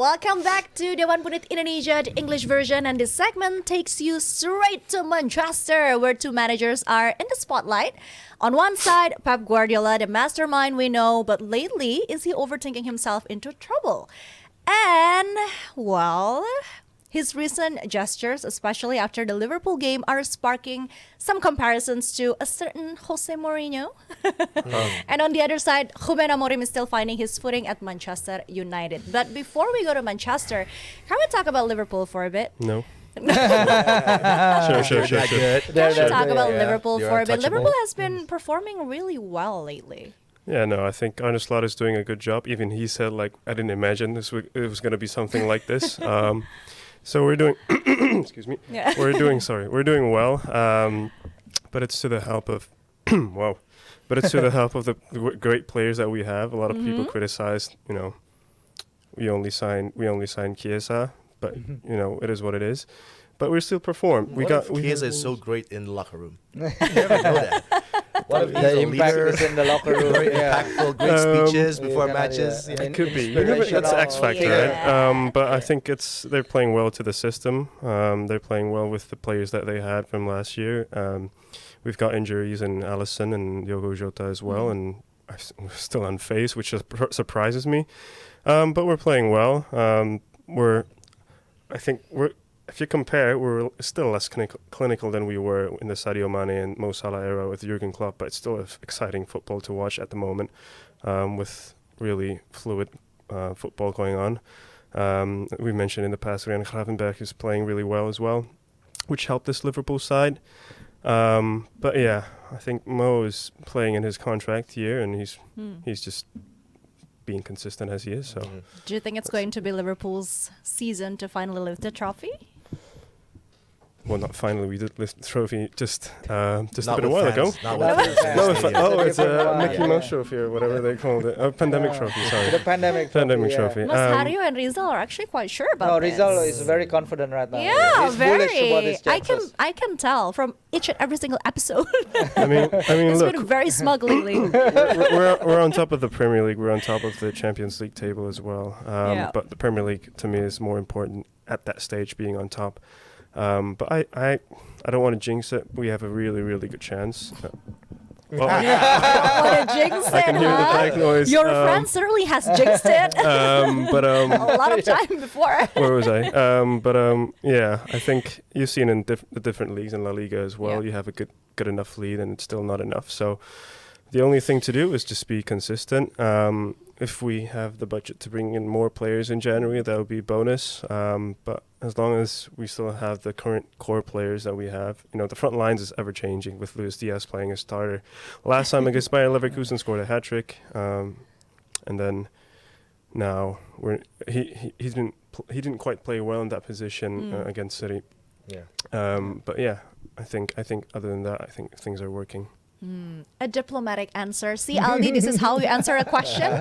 Welcome back to Dewan Pundit Indonesia, the English version, and this segment takes you straight to Manchester, where two managers are in the spotlight. On one side, Pep Guardiola, the mastermind we know, but lately, is he overthinking himself into trouble? And, well, his recent gestures, especially after the Liverpool game, are sparking some comparisons to a certain Jose Mourinho. And on the other side, Ruben Amorim is still finding his footing at Manchester United. But before we go to Manchester, can we talk about Liverpool for a bit? No. Sure. Good. Can we talk about Liverpool You're for a bit? untouchable. Liverpool has been performing really well lately. Yeah, no, I think Arne Slot is doing a good job. Even he said, like, I didn't imagine it was going to be something like this. So we're doing, excuse me, Yeah. we're doing well. But it's to the help of, wow, but it's to the help of the great players that we have. A lot of people criticized, we only signed Chiesa, but it is what it is. But we still perform. Chiesa is so great in the locker room. You never know that. What if he's The a impact leader, is in the locker room. very Yeah. impactful, great speeches before Yeah, matches. yeah. Yeah. It could be. That's X factor, Yeah. right? But I think they're playing well to the system. They're playing well with the players that they had from last year. We've got injuries in Alisson and Diogo Jota as well, and we're still unfazed, which surprises me. But we're playing well. If you compare, we're still less clinical than we were in the Sadio Mane and Mo Salah era with Jurgen Klopp, but it's still exciting football to watch at the moment, with really fluid football going on. We mentioned in the past, Ryan Gravenberch is playing really well as well, which helped this Liverpool side. But yeah, I think Mo is playing in his contract year, and he's just being consistent as he is. So, Do you think it's going to be Liverpool's season to finally lift the trophy? well, not finally, we did lift the trophy just a Not bit a with while fans, ago. not Not with with fans. fans. No, Yeah. it's a Yeah. Mickey Mouse trophy or whatever they called it. Pandemic trophy, sorry. The pandemic Trophy. Mas Hario and Rizal are actually quite sure about No, this. Rizal is very confident right now. Yeah, He's bullish about very. his chances. I can tell from each and every single episode. I mean, He's look, been very smug lately. we're on top of the Premier League. We're on top of the Champions League table as well. Yeah. But the Premier League to me is more important at that stage, being on top. But I don't want to jinx it. We have a really, really good chance. Well, What a jinx I can it, hear the huh? bike noise. Your friend certainly has jinxed it But a lot of time before. where was I? Yeah, I think you've seen in the different leagues in La Liga as well. Yeah. You have a good enough lead, and it's still not enough. So the only thing to do is just be consistent. If we have the budget to bring in more players in January, that would be bonus. But as long as we still have the current core players that we have, the front lines is ever changing with Luis Diaz playing as starter. Last time against Bayer Leverkusen scored a hat trick, and then now he didn't quite play well in that position against City. Yeah. But yeah, I think other than that, I think things are working. A diplomatic answer. See, Aldi, this is how you answer a question.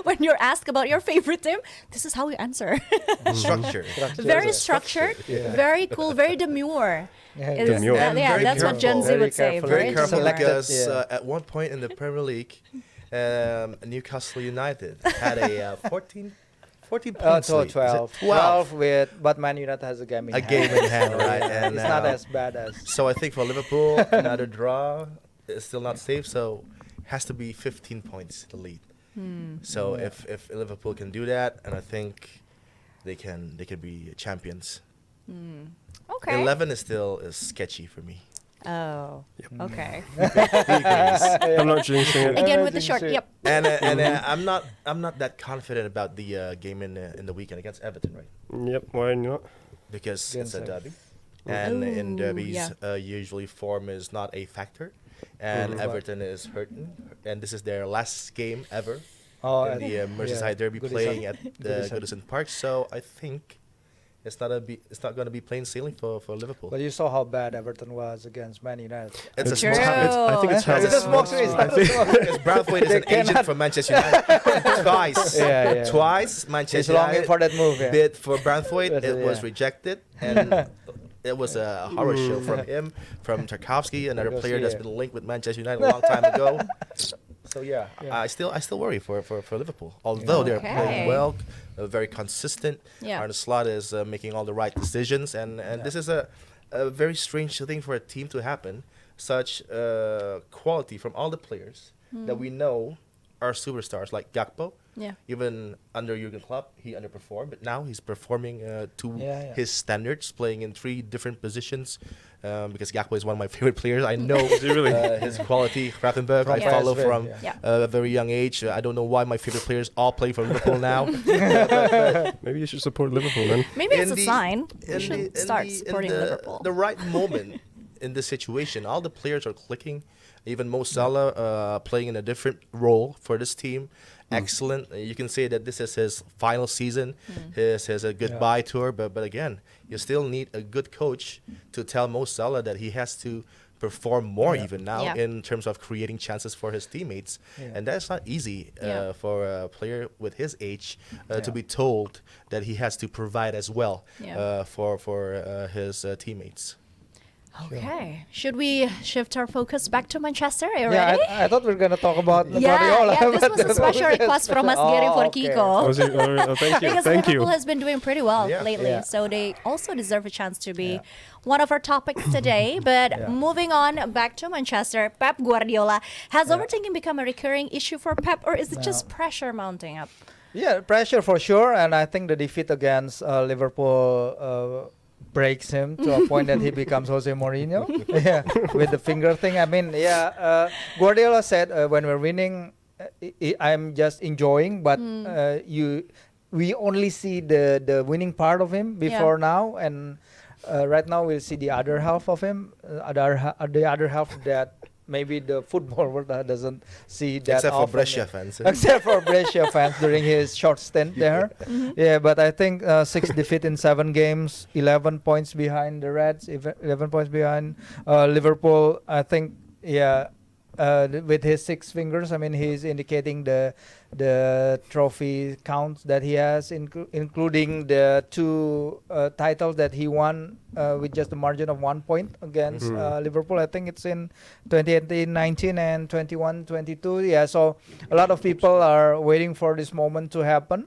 When you're asked about your favorite team, this is how you answer. Structure. Very structured, very cool, very demure. Is Demure. that- And yeah, very that's what Gen careful. Z Very would say. careful. Very careful selected, because yeah. at one point in the Premier League, Newcastle United had a 14 points So lead. Is it 12. 12. But Man United has a game in A hand. game in hand, right? And It's not as bad as... So I think for Liverpool, another draw is still not safe. So it has to be 15 points the lead. So if Liverpool can do that, and I think they can be champions. Okay. 11 is still sketchy for me. Oh, okay. I'm not jinxing it. Again with the short, yep. And I'm not that confident about the game in the weekend against Everton, right? Yep, why not? Because Against it's a Everton. derby, and in Ooh, derbies yeah. usually form is not a factor, and Everton is hurting, and this is their last game ever in the Merseyside derby, playing at the Goodison Park. So I think it's not going to be plain sailing for Liverpool. But you saw how bad Everton was against Man United. It's a True. small. I think it's It's a smoke screen. It's not a smoke screen. Because Braithwaite is They an agent cannot- for Manchester United. Twice. Yeah. Twice He's Manchester longing United for that move. Yeah. bid for Braithwaite. That's It it, was yeah. rejected, and it was a horror show from him, from Tarkowski, another Tarkowski, player that's yeah. been linked with Manchester United a long time ago. So yeah, Yeah. I still worry for Liverpool. Although they're Okay. playing well, very consistent. Yeah. Arne Slot is making all the right decisions, and this is a very strange thing for a team to happen. Such quality from all the players that we know are superstars like Gakpo. Yeah. Even under Jurgen Klopp, he underperformed, but now he's performing to Yeah. his standards, playing in 3 different positions. Because Gakpo is one of my favorite players. I know Is he really? his quality. Rappenberg, I From follow PSV, from yeah. a very young age. I don't know why my favorite players all play for Liverpool now. Maybe you should support Liverpool then. Maybe it's In a the- sign. We in should the- in start the- in supporting the, Liverpool. The right moment in this situation, all the players are clicking. Even Mo Salah playing in a different role for this team. Excellent. You can say that this is his final season, his a goodbye tour. But again, you still need a good coach to tell Mo Salah that he has to perform more even now Yeah. in terms of creating chances for his teammates. And that's not easy Yeah. for a player with his age to Yeah. be told that he has to provide as well Yeah. for his teammates. Okay. Should we shift our focus back to Manchester? Are you Yeah, ready? I thought we were gonna talk about Yeah, Guardiola. yeah, this but was a special request from us, Gary, for okay. Kiko. Was it? Oh, thank you. Because Thank Liverpool you. has been doing pretty well Yeah. lately, Yeah. so they also deserve a chance to be Yeah. one of our topics today. But Yeah. moving on back to Manchester, Pep Guardiola. Has Yeah. overthinking become a recurring issue for Pep, or is it No. just pressure mounting up? Yeah, pressure for sure, and I think the defeat against Liverpool breaks him to a point that he becomes Jose Mourinho. Yeah, with the finger thing. I mean, Guardiola said when we're winning, I'm just enjoying, but we only see the winning part of him before now, and right now we'll see the other half of him, the other half that maybe the football world doesn't see that Except for often. Brescia fans. Except for Brescia fans during his short stint there. Yeah, but I think 6 defeat in 7 games, 11 points behind the Reds, 11 points behind Liverpool. I think, with his 6 fingers, I mean, he's indicating the trophy counts that he has, including the 2 titles that he won with just a margin of 1 point against Liverpool. I think it's in 2018-19 and 21-22. Yeah, so a lot of people are waiting for this moment to happen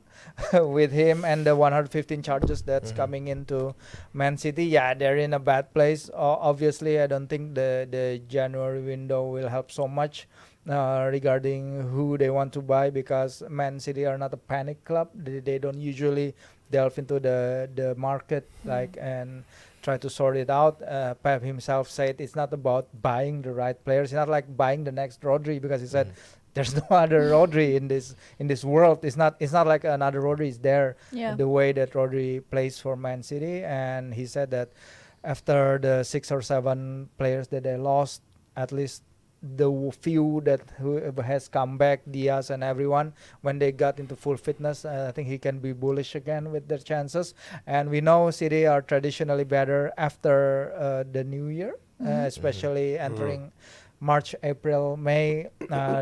with him and the 115 charges that's coming into Man City. Yeah, they're in a bad place. Obviously, I don't think the January window will help so much regarding who they want to buy, because Man City are not a panic club. They don't usually delve into the market and try to sort it out. Pep himself said it's not about buying the right players. It's not like buying the next Rodri, because he said there's no other Rodri in this world. It's not like another Rodri is there. Yeah. The way that Rodri plays for Man City, and he said that after the 6 or 7 players that they lost, at least the few that who has come back, Diaz and everyone, when they got into full fitness, I think he can be bullish again with their chances. And we know City are traditionally better after the new year, especially entering March, April, May.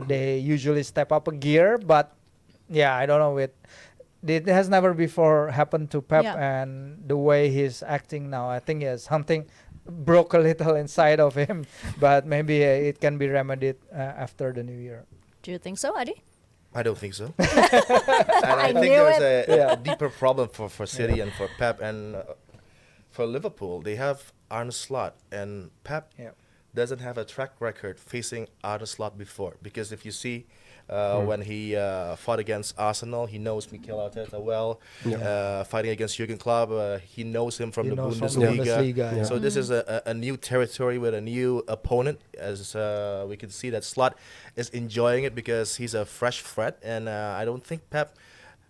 They usually step up a gear, but yeah, I don't know. It has never before happened to Pep, and the way he's acting now, I think something broke a little inside of him, but maybe it can be remedied after the new year. Do you think so, Adi? I don't think so. And I think knew there's a deeper problem for City and for Pep and for Liverpool. They have Arne Slot, and Pep doesn't have a track record facing Arne Slot before. Because if you see when he fought against Arsenal, he knows Mikel Arteta well. Fighting against Jurgen Klopp, he knows him from the Bundesliga. So this is a new territory with a new opponent. As we can see that Slot is enjoying it because he's a fresh threat, and I don't think Pep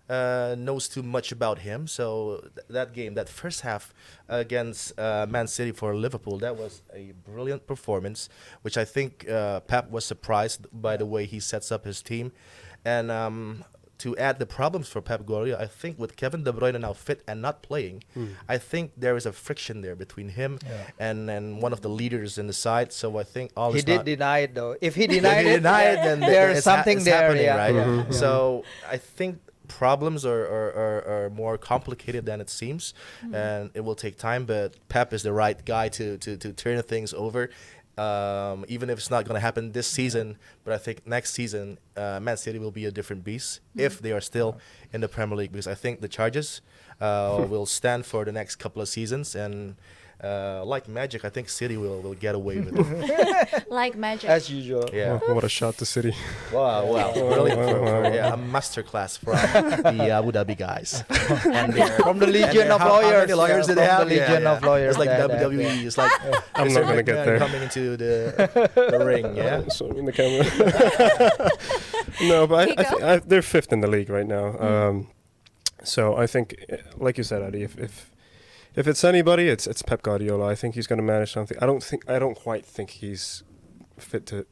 knows too much about him. So that game, that first half against Man City for Liverpool, that was a brilliant performance, which I think Pep was surprised by the way he sets up his team. And to add the problems for Pep Guardiola, I think with Kevin De Bruyne now fit and not playing, I think there is a friction there between him and one of the leaders in the side. So I think all He is did not deny it, though. If he denied it, then there's something it's there. happening, Yeah. right? Yeah. So I think problems are more complicated than it seems, and it will take time. But Pep is the right guy to turn things over. even if it's not going to happen this season, but I think next season, Man City will be a different beast if they are still in the Premier League, because I think the charges will stand for the next couple of seasons, and like magic, I think City will get away with it. Like magic. As usual. Yeah. What a shot to City. Wow, really a masterclass from the Abu Dhabi guys. And From the legion of how lawyers. many lawyers do they From have? the legion of lawyers. It's like that- WWE. It's like I'm not gonna get there. coming into the ring. Yeah. So in the camera. No, but they're fifth in the league right now. So I think, like you said, Adi, if it's anybody, it's Pep Guardiola. I think he's going to manage something. I don't quite think he's fit to.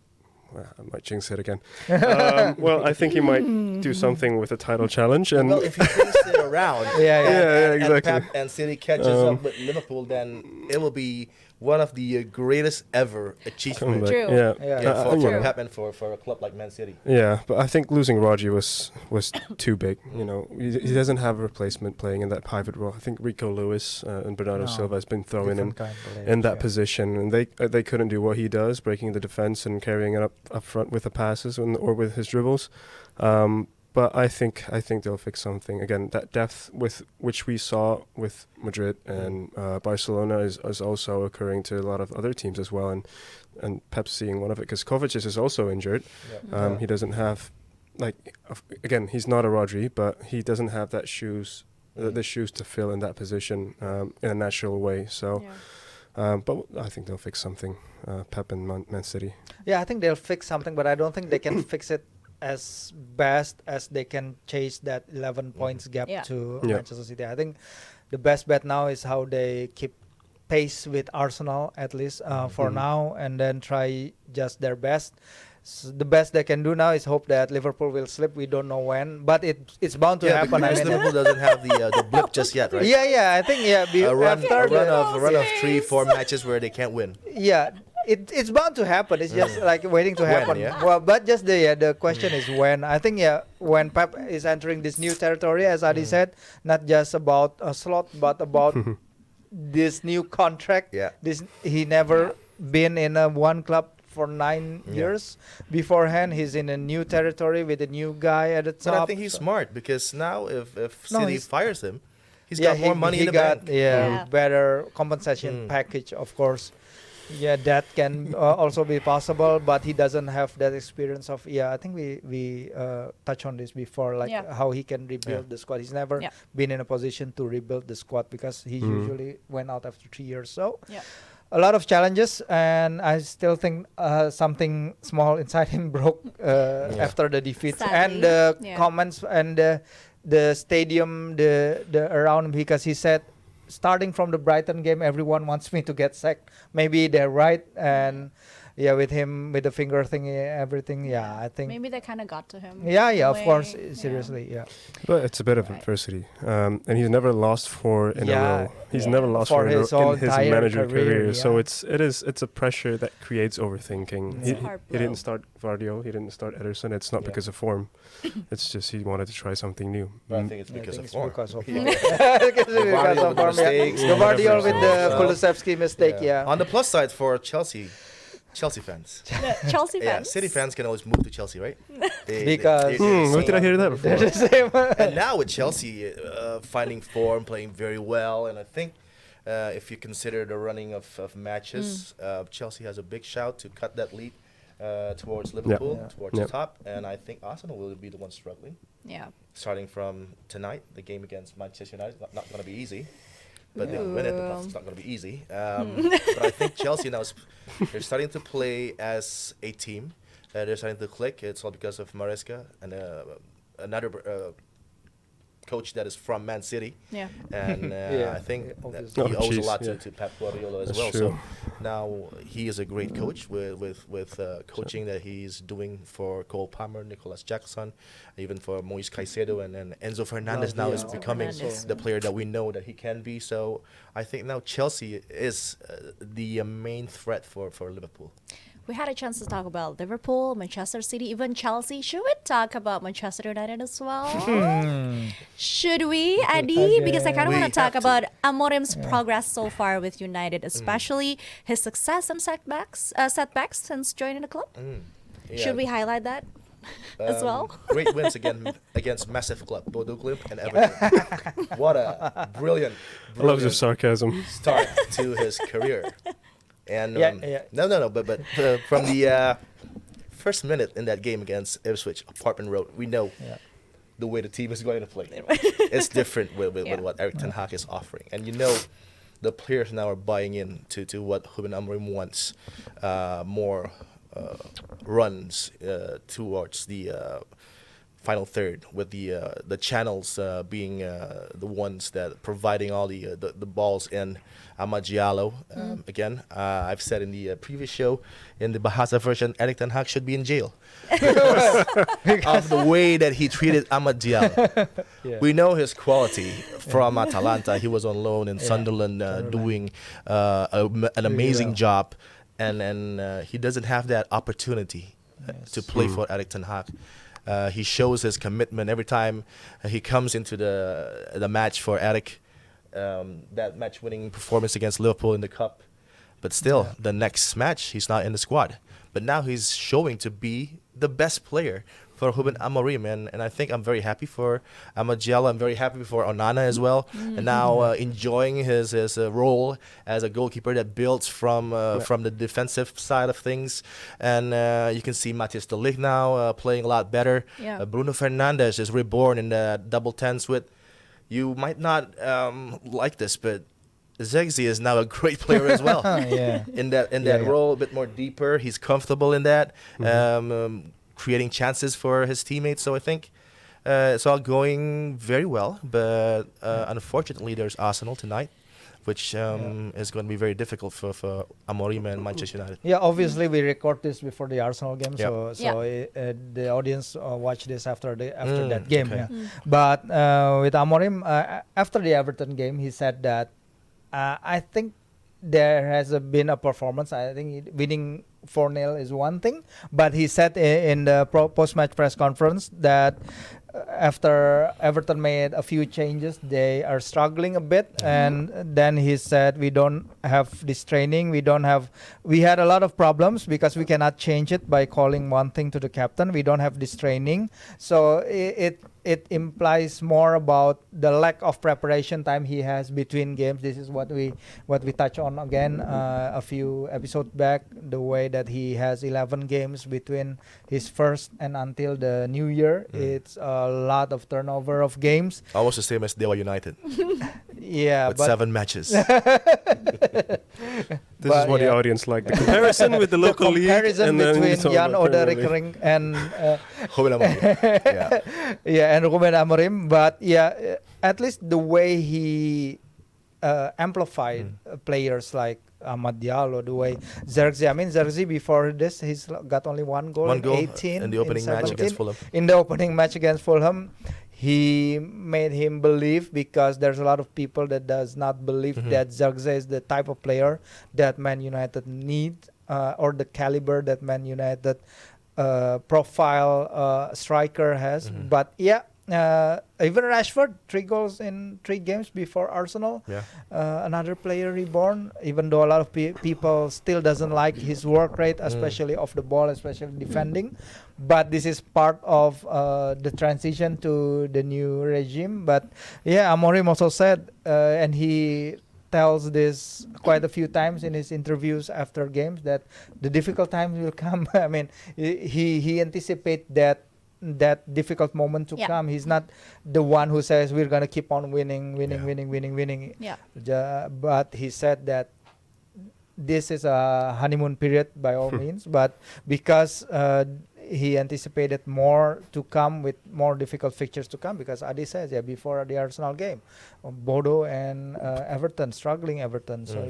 Well, I might jinx it again. Well, I think he might do something with a title challenge. And Well, if he turns it around, Yeah, exactly. and Pep and City catches up with Liverpool, then it will be one of the greatest ever achievements. True. Yeah. Yeah. for True. Pep and for a club like Man City. Yeah, but I think losing Rodri was too big. You know, he doesn't have a replacement playing in that pivot role. I think Rico Lewis and Bernardo No, Silva has been thrown in Different kind of in that players, position, and they couldn't do what he does, breaking the defense and carrying it up front with the passes or with his dribbles. But I think they'll fix something. Again, that depth with which we saw with Madrid and Barcelona is also occurring to a lot of other teams as well, and Pep's seeing one of it because Kovacic is also injured. Yeah. He doesn't have, again, he's not a Rodri, but he doesn't have that the shoes to fill in that position in a natural way. So, but I think they'll fix something. Pep and Man City. Yeah, I think they'll fix something, but I don't think they can fix it as best as they can chase that 11 points gap to Yeah. Manchester City. I think the best bet now is how they keep pace with Arsenal, at least for now, and then try just their best. The best they can do now is hope that Liverpool will slip. We don't know when, but it's bound to happen. Because I mean, Liverpool doesn't have the blip just yet, right? yeah, I think A run after of 3-4 matches where they can't win. it's bound to happen. It's just like waiting to happen. yeah? Well, but just the question is when. I think when Pep is entering this new territory, as Adi said, not just about a slot, but about this new contract. Yeah. He never been in one club for 9 years. Beforehand, he's in a new territory with a new guy at the top. But I think he's smart, because now if City he's- fires him, he's got more money in the bank. Yeah. Better compensation package, of course. Yeah, that can also be possible, but he doesn't have that experience of. I think we touched on this before, like how he can rebuild the squad. He's never been in a position to rebuild the squad because he usually went out after 3 years. So a lot of challenges, and I still think something small inside him broke after the defeat. Sadly. And the comments and the stadium, the around, because he said, starting from the Brighton game, everyone wants me to get sacked. Maybe they're right, and with him with the finger thing, everything. I think Maybe they kind of got to him. of way. course, seriously, But it's a bit of adversity, and he's never lost four in a row. He's never lost For four in, his in whole his entire manager career, career. So it's a pressure that creates overthinking. It's a hard He didn't blow. start Vardio. He didn't start Ederson. It's not because of form. It's just he wanted to try something new. But I think it's because of form. Because of Yeah. because of form, mistakes, The Guardiola with the So- Kulusevski mistake, On the plus side for Chelsea fans. Chelsea fans. Yeah, City fans can always move to Chelsea, right? Because- Where did I hear that They're before? the same. And now with Chelsea finding form, playing very well, and I think if you consider the running of matches, Chelsea has a big shout to cut that lead towards Liverpool, towards the top, and I think Arsenal will be the one struggling. Yeah. Starting from tonight, the game against Manchester United, not going to be easy. But they'll win it, but it's not going to be easy. But I think Chelsea now, they're starting to play as a team. They're starting to click. It's all because of Maresca and another coach that is from Man City. Yeah. And Yeah, I think that obviously. he Oh, owes a jeez, lot yeah. to Pep Guardiola as That's well. true. So now he is a great coach with coaching that he's doing for Cole Palmer, Nicolas Jackson, even for Moise Caicedo, and Enzo Fernandez now is Enzo becoming Fernandez. the player that we know that he can be. So I think now Chelsea is the main threat for Liverpool. We had a chance to talk about Liverpool, Manchester City, even Chelsea. Should we talk about Manchester United as well? Should we, Eddie? Because I kind of We want to talk have to. about Amorim's progress so far with United, especially his success and setbacks since joining the club. Should we highlight that as well? Great wins against massive club Bodo Glimt and Everton. What a brilliant I love your sarcasm. start to his career. And but from the first minute in that game against Ipswich, Apartment Road, we know the way the team is going to play. It's different with what Erik ten Hag is offering, and the players now are buying in to what Ruben Amorim wants, more runs towards the final third, with the channels being the ones that providing all the balls in. Amad Diallo, again, I've said in the previous show, in the Bahasa version, Erik ten Hag should be in jail of the way that he treated Amad Diallo. We know his quality from Atalanta. He was on loan in Sunderland, doing an amazing job, and he doesn't have that opportunity to play for Erik ten Hag. He shows his commitment every time he comes into the match for Erik. That match-winning performance against Liverpool in the cup, but still the next match he's not in the squad. But now he's showing to be the best player for Ruben Amorim, and I think I'm very happy for Amad Diallo. I'm very happy for Onana as well, and now enjoying his role as a goalkeeper that builds from the defensive side of things. And you can see Matthias de Ligt now playing a lot better. Bruno Fernandes is reborn in the double tens with. You might not like this, but Zirkzee is now a great player as well. In that role, a bit more deeper. He's comfortable in that, creating chances for his teammates. So I think it's all going very well. But unfortunately, there's Arsenal tonight, which is going to be very difficult for Amorim and Manchester United. Yeah, obviously we record this before the Arsenal game, so the audience watch this after that game. Okay. But with Amorim, after the Everton game, he said that I think there has been a performance. I think winning 4-0 is one thing, but he said in the post-match press conference that after Everton made a few changes, they are struggling a bit, and then he said we don't have this training. We had a lot of problems because we cannot change it by calling one thing to the captain. We don't have this training, so it implies more about the lack of preparation time he has between games. This is what we touch on again a few episodes back, the way that he has 11 games between his first and until the new year. It's a lot of turnover of games. Almost the same as Dewan United. With 7 matches. This is what the audience like. The comparison with the local league. Comparison between Jan Oderekering and Ruben Amorim. and Ruben Amorim. But at least the way he amplified players like Amad Diallo, the way Zirkzee. I mean, Zirkzee before this, he's got only one goal in 18 in the opening match against Fulham. In the opening match against Fulham, he made him believe, because there's a lot of people that does not believe that Zirkzee is the type of player that Man United need, or the caliber that Man United profile striker has. But even Rashford, 3 goals in 3 games before Arsenal. Another player reborn, even though a lot of people still doesn't like his work rate, especially off the ball, especially defending. But this is part of the transition to the new regime. But Amorim also said, and he tells this quite a few times in his interviews after games, that the difficult times will come. I mean, he anticipates that difficult moment to come. He's not the one who says we're gonna keep on winning. But he said that this is a honeymoon period by all means, but because he anticipated more to come, with more difficult fixtures to come, because Adi says before the Arsenal game, Bodo and Everton, struggling Everton. So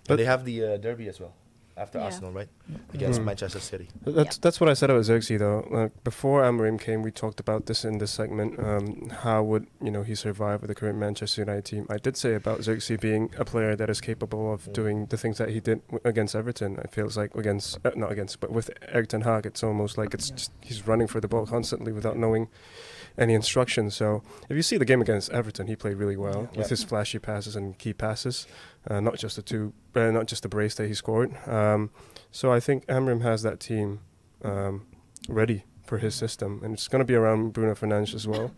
but they have the derby as well. after Yeah. Arsenal, right? Against Mhm. Manchester City. That's what I said about Xerxes though. Before Amorim came, we talked about this in this segment. How would he survive with the current Manchester United team? I did say about Xerxes being a player that is capable of doing the things that he did against Everton. It feels like not against, but with Erik ten Hag, it's almost like just he's running for the ball constantly without knowing any instructions. So if you see the game against Everton, he played really well with his flashy passes and key passes, not just not just the brace that he scored. So I think Amorim has that team ready for his system, and it's going to be around Bruno Fernandes as well.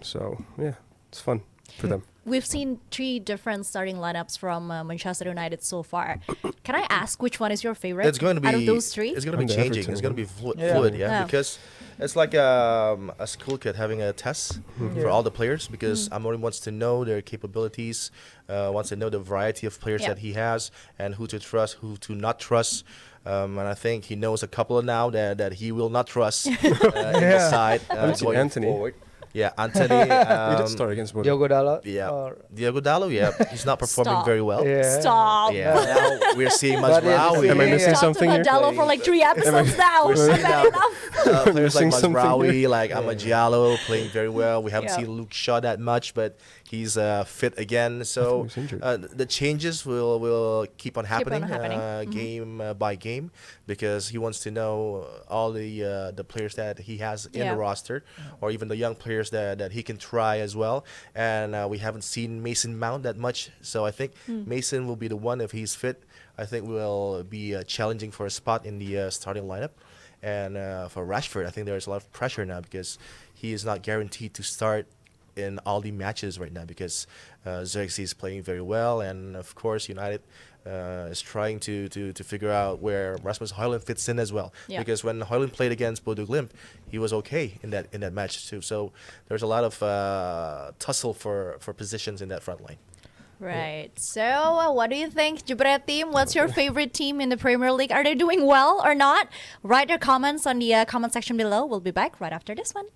So yeah, it's fun for them. We've seen 3 different starting lineups from Manchester United so far. Can I ask which one is your favorite It's going to be out of those 3? It's going to be And changing. Everton It's going to be one. fluid, Yeah. because it's like a school kid having a test for all the players, because Amorim wants to know their capabilities, wants to know the variety of players that he has, and who to trust, who to not trust. And I think he knows a couple now that he will not trust in the side going Anthony. forward. Yeah, Anthony. He did start against Bodo. Diogo Dalot. Yeah, Diego Dallo. Yeah, he's not performing Stop. very well. Yeah. Stop. Yeah, now we're seeing But Mazraoui. Am I missing Talked something about here? Dallo for like 3 episodes now. We're seeing I've had now enough. players like Missing something Mazraoui, like Amagiallo playing very well. We haven't seen Luke Shaw that much, but he's fit again. So he was injured. the changes will keep on happening, happening. game by game, because he wants to know all the players that he has in the roster, or even the young players that he can try as well. And we haven't seen Mason Mount that much, so I think Mason will be the one if he's fit. I think will be challenging for a spot in the starting lineup. And for Rashford, I think there's a lot of pressure now, because he is not guaranteed to start in all the matches right now, because Xerxes is playing very well, and of course United is trying to figure out where Rasmus Højlund fits in as well. Yeah. Because when Højlund played against Bodo Glimt, he was okay in that match too. So there's a lot of tussle for positions in that front line. Right. So, what do you think, Jebret team? What's your favorite team in the Premier League? Are they doing well or not? Write your comments on the comment section below. We'll be back right after this one.